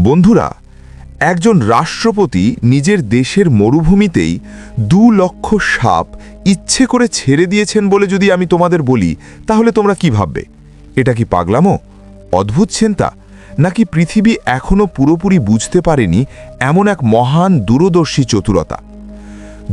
বন্ধুরা, একজন রাষ্ট্রপতি নিজের দেশের মরুভূমিতেই 2 লক্ষ সাপ ইচ্ছে করে ছেড়ে দিয়েছেন বলে যদি আমি তোমাদের বলি, তাহলে তোমরা কি ভাববে? এটা কি পাগলামো, অদ্ভুত চিন্তা, নাকি পৃথিবী এখনও পুরোপুরি বুঝতে পারেনি এমন এক মহান দূরদর্শী চতুরতা?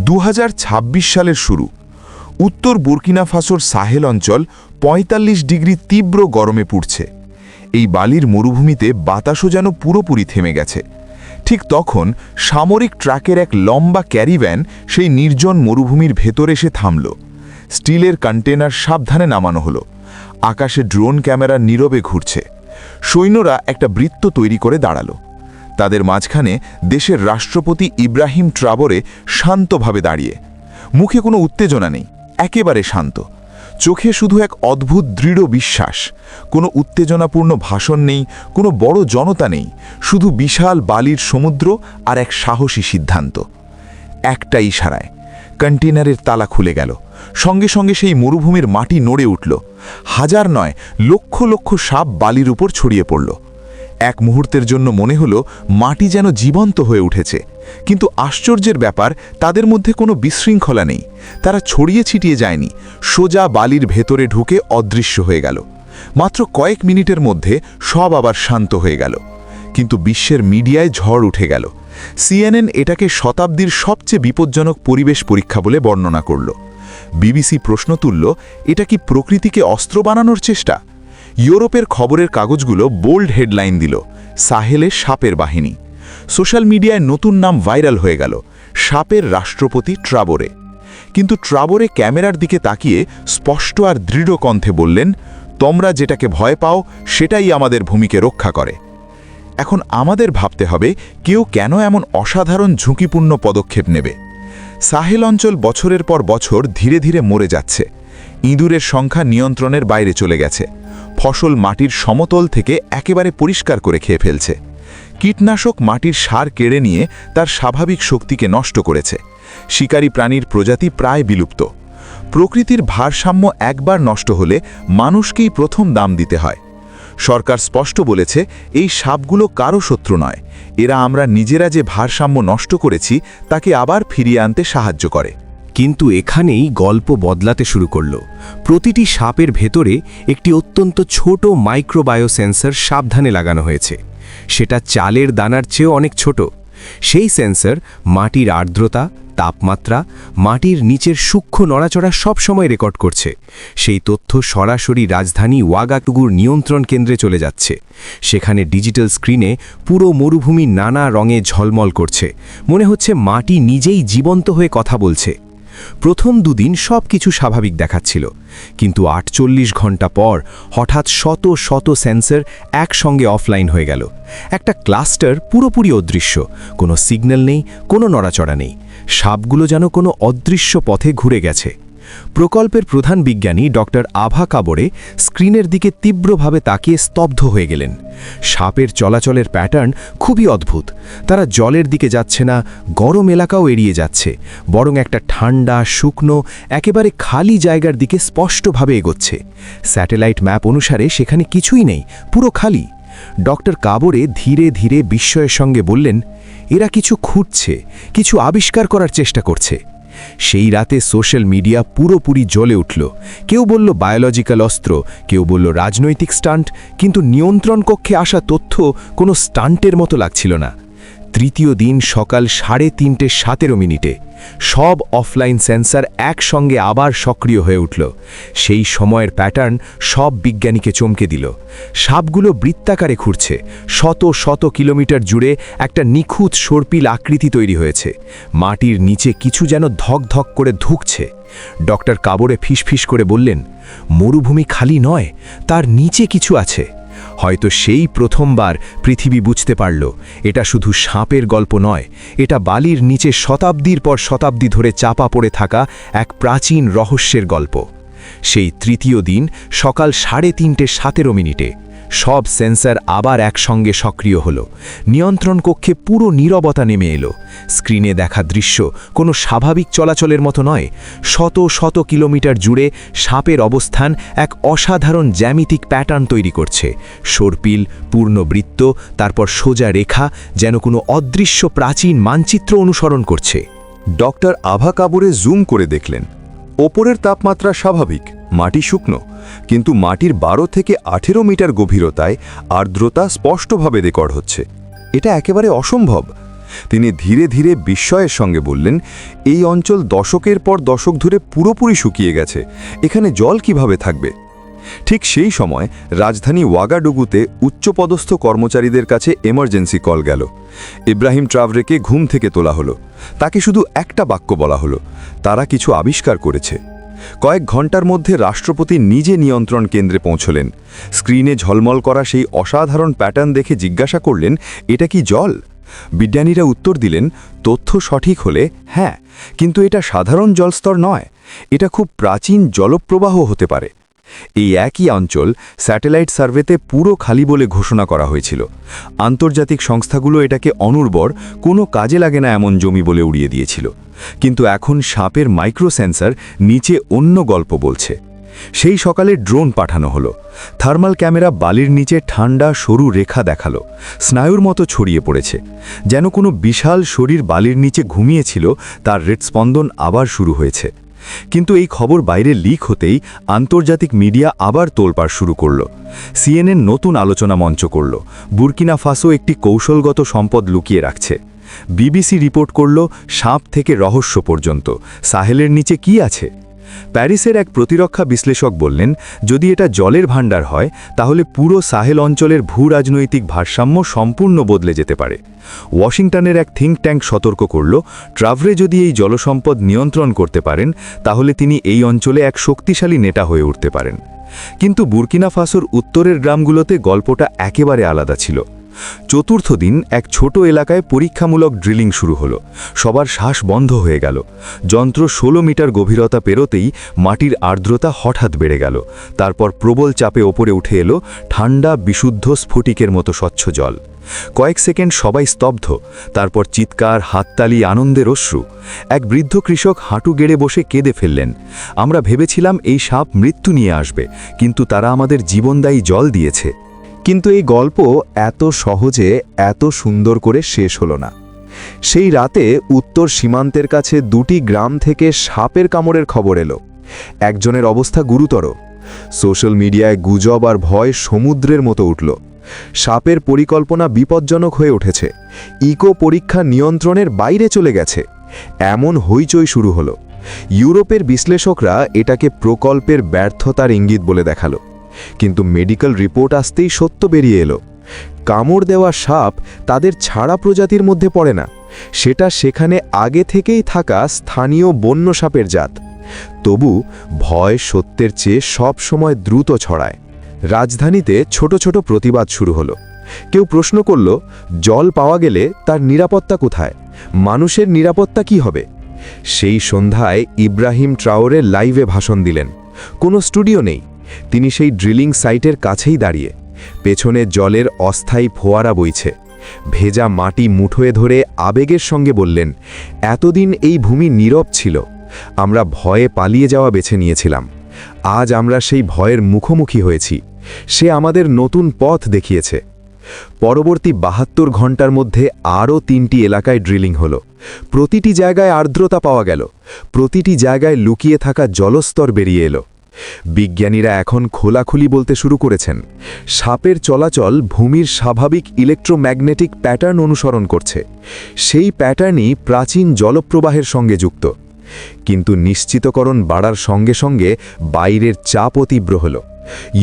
2026 সালের শুরু। উত্তর বুর্কিনা ফাসোর সাহেল অঞ্চল 45 ডিগ্রি তীব্র গরমে পুড়ছে। এই বালির মরুভূমিতে বাতাসও যেন পুরোপুরি থেমে গেছে। ঠিক তখন সামরিক ট্রাকের এক লম্বা ক্যারিভ্যান সেই নির্জন মরুভূমির ভেতর এসে থামল। স্টিলের কন্টেনার সাবধানে নামানো হলো। আকাশে ড্রোন ক্যামেরা নীরবে ঘুরছে। সৈন্যরা একটা বৃত্ত তৈরি করে দাঁড়ালো। তাদের মাঝখানে দেশের রাষ্ট্রপতি ইব্রাহিম ট্রাবরে শান্তভাবে দাঁড়িয়ে। মুখে কোনো উত্তেজনা নেই, একেবারে শান্ত। চোখে শুধু এক অদ্ভুত দৃঢ় বিশ্বাস। কোনো উত্তেজনাপূর্ণ ভাষণ নেই, কোনো বড় জনতা নেই, শুধু বিশাল বালির সমুদ্র আর এক সাহসী সিদ্ধান্ত। একটা ইশারায় কন্টেনারের তালা খুলে গেল। সঙ্গে সঙ্গে সেই মরুভূমির মাটি নড়ে উঠল। হাজার নয়, লক্ষ লক্ষ সাপ বালির উপর ছড়িয়ে পড়ল। এক মুহূর্তের জন্য মনে হলো মাটি যেন জীবন্ত হয়ে উঠেছে। কিন্তু আশ্চর্যের ব্যাপার, তাদের মধ্যে কোনো বিশৃঙ্খলা নেই। তারা ছড়িয়ে ছিটিয়ে যায়নি, সোজা বালির ভেতরে ঢুকে অদৃশ্য হয়ে গেল। মাত্র কয়েক মিনিটের মধ্যে সব আবার শান্ত হয়ে গেল। কিন্তু বিশ্বের মিডিয়ায় ঝড় উঠে গেল। CNN এটাকে শতাব্দীর সবচেয়ে বিপজ্জনক পরিবেশ পরীক্ষা বলে বর্ণনা করল। BBC প্রশ্ন তুলল, এটা কি প্রকৃতিকে অস্ত্র বানানোর চেষ্টা? ইউরোপের খবরের কাগজগুলো বোল্ড হেডলাইন দিল, সাহেলে সাপের বাহিনী। সোশ্যাল মিডিয়ায় নতুন নাম ভাইরাল হয়ে গেল, সাপের রাষ্ট্রপতি ট্রাবরে। কিন্তু ট্রাবরে ক্যামেরার দিকে তাকিয়ে স্পষ্ট আর দৃঢ় কণ্ঠে বললেন, তোমরা যেটাকে ভয় পাও সেটাই আমাদের ভূমিকে রক্ষা করে। এখন আমাদের ভাবতে হবে, কেউ কেন এমন অসাধারণ ঝুঁকিপূর্ণ পদক্ষেপ নেবে? সাহেল অঞ্চল বছরের পর বছর ধীরে ধীরে মরে যাচ্ছে। ইঁদুরের সংখ্যা নিয়ন্ত্রণের বাইরে চলে গেছে। ফসল মাটির সমতল থেকে একেবারে পরিষ্কার করে খেয়ে ফেলছে। কীটনাশক মাটির সার কেড়ে নিয়ে তার স্বাভাবিক শক্তিকে নষ্ট করেছে। শিকারী প্রাণীর প্রজাতি প্রায় বিলুপ্ত। প্রকৃতির ভারসাম্য একবার নষ্ট হলে মানুষকেই প্রথম দাম দিতে হয়। সরকার স্পষ্ট বলেছে, এই সাপগুলো কারো শত্রু নয়। এরা আমরা নিজেরা যে ভারসাম্য নষ্ট করেছি তাকে আবার ফিরিয়ে আনতে সাহায্য করে। কিন্তু এখানেই গল্প বদলাতে শুরু করল। প্রতিটি সাপের ভেতরে একটি অত্যন্ত ছোট মাইক্রোবায়ো সেন্সর সাবধানে লাগানো হয়েছে। সেটা চালের দানার চেয়েও অনেক ছোট। সেই সেন্সর মাটির আর্দ্রতা, তাপমাত্রা, মাটির নিচের সূক্ষ্ম নড়াচড়া সব সময় রেকর্ড করছে। সেই তথ্য সরাসরি রাজধানী ওয়াগাটুগুর নিয়ন্ত্রণ কেন্দ্রে চলে যাচ্ছে। সেখানে ডিজিটাল স্ক্রিনে পুরো মরুভূমি নানা রঙে ঝলমল করছে। মনে হচ্ছে মাটি নিজেই জীবন্ত হয়ে কথা বলছে। প্রথম দুদিন সব কিছু স্বাভাবিক দেখাচ্ছিল, কিন্তু 48 ঘন্টা পর হঠাৎ শত শত সেন্সর একসঙ্গে অফলাইন হয়ে গেল। একটা ক্লাস্টার পুরোপুরি অদৃশ্য, কোনো সিগন্যাল নেই, কোনো নড়াচড়া নেই। সাপগুলো যেন কোনো অদৃশ্য পথে ঘুরে গেছে। প্রকল্পের প্রধান বিজ্ঞানী ডক্টর আভা কাবরে স্ক্রিনের দিকে তীব্রভাবে তাকিয়ে স্তব্ধ হয়ে গেলেন। সাপের চলাচলের প্যাটার্ন খুবই অদ্ভুত। তারা জলের দিকে যাচ্ছে না, গরম এলাকাও এড়িয়ে যাচ্ছে, বরং একটা ঠান্ডা, শুকনো, একেবারে খালি জায়গার দিকে স্পষ্টভাবে এগোচ্ছে। স্যাটেলাইট ম্যাপ অনুসারে সেখানে কিছুই নেই, পুরো খালি। ডক্টর কাবরে ধীরে ধীরে বিস্ময়ের সঙ্গে বললেন, এরা কিছু খুঁজছে, কিছু আবিষ্কার করার চেষ্টা করছে। সেই রাতে সোশ্যাল মিডিয়া পুরোপুরি জ্বলে উঠল। কেউ বলল বায়োলজিক্যাল অস্ত্র, কেউ বলল রাজনৈতিক স্টান্ট, কিন্তু নিয়ন্ত্রণ কক্ষে আসা তথ্য কোনো স্টান্টের মতো লাগছিল না। তৃতীয় দিন সকাল 3:17 সব অফলাইন সেন্সর একসঙ্গে আবার সক্রিয় হয়ে উঠল। সেই সময়ের প্যাটার্ন সব বিজ্ঞানীকে চমকে দিল। সাপগুলো বৃত্তাকারে ঘুরছে, শত শত কিলোমিটার জুড়ে একটা নিখুঁত সর্পিল আকৃতি তৈরি হয়েছে। মাটির নিচে কিছু যেন ধক ধক করে ধুকছে। ডক্টর কাবরে ফিসফিস করে বললেন, মরুভূমি খালি নয়, তার নিচে কিছু আছে। হয়তো সেই প্রথমবার পৃথিবী বুঝতে পারল, এটা শুধু সাপের গল্প নয়, এটা বালির নিচে শতাব্দীর পর শতাব্দী ধরে চাপা পড়ে থাকা এক প্রাচীন রহস্যের গল্প। সেই তৃতীয় দিন সকাল 3:17 সব সেন্সর আবার একসঙ্গে সক্রিয় হলো। নিয়ন্ত্রণ কক্ষে পুরো নীরবতা নেমে এলো। স্ক্রিনে দেখা দৃশ্য কোনো স্বাভাবিক চলাচলের মতো নয়। শত শত কিলোমিটার জুড়ে সাপের অবস্থান এক অসাধারণ জ্যামিতিক প্যাটার্ন তৈরি করছে। সর্পিল, পূর্ণ বৃত্ত, তারপর সোজা রেখা, যেন কোনো অদৃশ্য প্রাচীন মানচিত্র অনুসরণ করছে। ডক্টর আভা কাবুরে জুম করে দেখলেন, ওপরের তাপমাত্রা স্বাভাবিক, মাটি শুকনো, কিন্তু মাটির 12 থেকে 18 মিটার গভীরতায় আর্দ্রতা স্পষ্টভাবে রেকর্ড হচ্ছে। এটা একেবারে অসম্ভব। তিনি ধীরে ধীরে বিস্ময়ের সঙ্গে বললেন, এই অঞ্চল দশকের পর দশক ধরে পুরোপুরি শুকিয়ে গেছে, এখানে জল কিভাবে থাকবে? ঠিক সেই সময় রাজধানী ওয়াগাডুগুতে উচ্চপদস্থ কর্মচারীদের কাছে এমার্জেন্সি কল গেল। ইব্রাহিম ট্রাভরেকে ঘুম থেকে তোলা হলো। তাকে শুধু একটা বাক্য বলা হলো, তারা কিছু আবিষ্কার করেছে। কয়েক ঘন্টার মধ্যে রাষ্ট্রপতি নিজে নিয়ন্ত্রণ কেন্দ্রে পৌঁছলেন। স্ক্রিনে ঝলমল করা সেই অসাধারণ প্যাটার্ন দেখে জিজ্ঞাসা করলেন, এটা কি জল? বিজ্ঞানীরা উত্তর দিলেন, তথ্য সঠিক হলে হ্যাঁ, কিন্তু এটা সাধারণ জলস্তর নয়, এটা খুব প্রাচীন জলপ্রবাহ হতে পারে। এই একই অঞ্চল স্যাটেলাইট সার্ভেতে পুরো খালি বলে ঘোষণা করা হয়েছিল। আন্তর্জাতিক সংস্থাগুলো এটাকে অনুর্বর, কোনো কাজে লাগে না এমন জমি বলে উড়িয়ে দিয়েছিল। কিন্তু এখন সাপের মাইক্রোসেন্সর নিচে অন্য গল্প বলছে। সেই সকালে ড্রোন পাঠানো হলো। থার্মাল ক্যামেরা বালির নিচে ঠান্ডা সরু রেখা দেখালো, স্নায়ুর মতো ছড়িয়ে পড়েছে। যেন কোনো বিশাল শরীর বালির নিচে ঘুমিয়েছিল, তার হৃৎস্পন্দন আবার শুরু হয়েছে। কিন্তু এই খবর বাইরে লিক হতেই আন্তর্জাতিক মিডিয়া আবার তোলপাড় শুরু করল। সিএনএন নতুন আলোচনা মঞ্চ করল, বুর্কিনা ফাসো একটি কৌশলগত সম্পদ লুকিয়ে রাখছে। বিবিসি রিপোর্ট করল, সাপ থেকে রহস্য পর্যন্ত সাহেলের নিচে কি আছে। প্যারিসের এক প্রতিরক্ষা বিশ্লেষক বললেন, যদি এটা জলের ভাণ্ডার হয় তাহলে পুরো সাহেল অঞ্চলের ভূরাজনৈতিক ভারসাম্য সম্পূর্ণ বদলে যেতে পারে। ওয়াশিংটনের এক থিঙ্ক ট্যাঙ্ক সতর্ক করল, ট্রাভরে যদি এই জলসম্পদ নিয়ন্ত্রণ করতে পারেন তাহলে তিনি এই অঞ্চলে এক শক্তিশালী নেতা হয়ে উঠতে পারেন। কিন্তু বুর্কিনা ফাসোর উত্তরের গ্রামগুলোতে গল্পটা একেবারে আলাদা ছিল। চতুর্থ দিন এক ছোট এলাকায় পরীক্ষামূলক ড্রিলিং শুরু হলো। সবার শ্বাস বন্ধ হয়ে গেল। যন্ত্র 16 মিটার গভীরতা পেরোতেই মাটির আর্দ্রতা হঠাৎ বেড়ে গেল। তারপর প্রবল চাপে ওপরে উঠে এলো ঠান্ডা বিশুদ্ধ স্ফটিকের মতো স্বচ্ছ জল। কয়েক সেকেন্ড সবাই স্তব্ধ, তারপর চিৎকার, হাততালি, আনন্দের অশ্রু। এক বৃদ্ধ কৃষক হাঁটু গেড়ে বসে কেঁদে ফেললেন, আমরা ভেবেছিলাম এই সাপ মৃত্যু নিয়ে আসবে, কিন্তু তারা আমাদের জীবনদায়ী জল দিয়েছে। কিন্তু এই গল্প এত সহজে এত সুন্দর করে শেষ হলো না। সেই রাতে উত্তর সীমান্তের কাছে 2টি গ্রাম থেকে সাপের কামড়ের খবর এলো। একজনের অবস্থা গুরুতর। সোশ্যাল মিডিয়ায় গুজব আর ভয় সমুদ্রের মতো উঠল। সাপের পরিকল্পনা বিপজ্জনক হয়ে উঠেছে, ইকো পরীক্ষা নিয়ন্ত্রণের বাইরে চলে গেছে, এমন হইচই শুরু হলো। ইউরোপের বিশ্লেষকরা এটাকে প্রকল্পের ব্যর্থতার ইঙ্গিত বলে দেখালো। কিন্তু মেডিকেল রিপোর্ট আসতেই সত্য বেরিয়ে এলো। কামড় দেওয়া সাপ তাদের ছাড়া প্রজাতির মধ্যে পড়ে না, সেটা সেখানে আগে থেকেই থাকা স্থানীয় বন্য সাপের জাত। তবু ভয় সত্যের চেয়ে সব সময় দ্রুত ছড়ায়। রাজধানীতে ছোট ছোট প্রতিবাদ শুরু হলো। কেউ প্রশ্ন করল, জল পাওয়া গেলে তার নিরাপত্তা কোথায়? মানুষের নিরাপত্তা কি হবে? সেই সন্ধ্যায় ইব্রাহিম ট্রাওরে লাইভে ভাষণ দিলেন। কোনো স্টুডিও নেই, তিনি সেই ড্রিলিং সাইটের কাছেই দাঁড়িয়ে। পেছনে জলের অস্থায়ী ফোয়ারা বইছে। ভেজা মাটি মুঠোয় ধরে আবেগের সঙ্গে বললেন, এতদিন এই ভূমি নীরব ছিল, আমরা ভয়ে পালিয়ে যাওয়া বেছে নিয়েছিলাম। আজ আমরা সেই ভয়ের মুখোমুখি হয়েছি। সে আমাদের নতুন পথ দেখিয়েছে। পরবর্তী 72 ঘন্টার মধ্যে আরও 3টি এলাকায় ড্রিলিং হলো। প্রতিটি জায়গায় আর্দ্রতা পাওয়া গেল, প্রতিটি জায়গায় লুকিয়ে থাকা জলস্তর বেরিয়ে এলো। বিজ্ঞানীরা এখন খোলাখুলি বলতে শুরু করেছেন, সাপের চলাচল ভূমির স্বাভাবিক ইলেকট্রোম্যাগনেটিক প্যাটার্ন অনুসরণ করছে। সেই প্যাটার্নই প্রাচীন জলপ্রবাহের সঙ্গে যুক্ত। কিন্তু নিশ্চিতকরণ বাড়ার সঙ্গে সঙ্গে বাইরের চাপও তীব্র হল।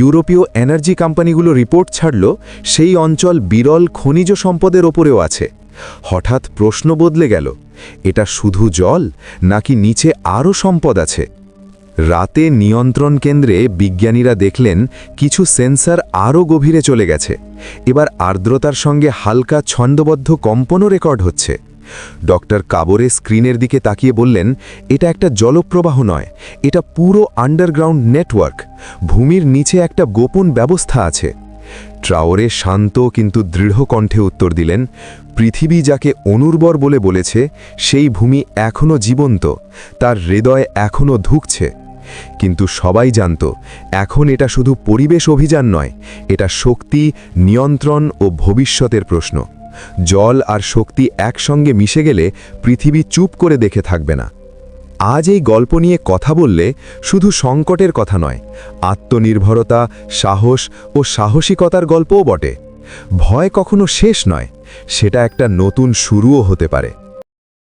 ইউরোপীয় এনার্জি কোম্পানিগুলো রিপোর্ট ছাড়ল, সেই অঞ্চল বিরল খনিজ সম্পদের ওপরেও আছে। হঠাৎ প্রশ্ন বদলে গেল, এটা শুধু জল নাকি নিচে আরও সম্পদ আছে? রাতে নিয়ন্ত্রণ কেন্দ্রে বিজ্ঞানীরা দেখলেন কিছু সেন্সর আরও গভীরে চলে গেছে। এবার আর্দ্রতার সঙ্গে হালকা ছন্দবদ্ধ কম্পনও রেকর্ড হচ্ছে। ডক্টর কাবরে স্ক্রিনের দিকে তাকিয়ে বললেন, এটা একটা জলপ্রবাহ নয়, এটা পুরো আন্ডারগ্রাউন্ড নেটওয়ার্ক। ভূমির নিচে একটা গোপন ব্যবস্থা আছে। ট্রাওরে শান্ত কিন্তু দৃঢ় কণ্ঠে উত্তর দিলেন, পৃথিবী যাকে অনুর্বর বলে বলেছে সেই ভূমি এখনও জীবন্ত, তার হৃদয় এখনও ধুঁকছে। কিন্তু সবাই জানত এখন এটা শুধু পরিবেশ অভিযান নয়, এটা শক্তি, নিয়ন্ত্রণ ও ভবিষ্যতের প্রশ্ন। জল আর শক্তি একসঙ্গে মিশে গেলে পৃথিবী চুপ করে দেখে থাকবে না। আজ এই গল্প নিয়ে কথা বললে শুধু সংকটের কথা নয়, আত্মনির্ভরতা, সাহস ও সাহসিকতার গল্পও বটে। ভয় কখনো শেষ নয়, সেটা একটা নতুন শুরুও হতে পারে।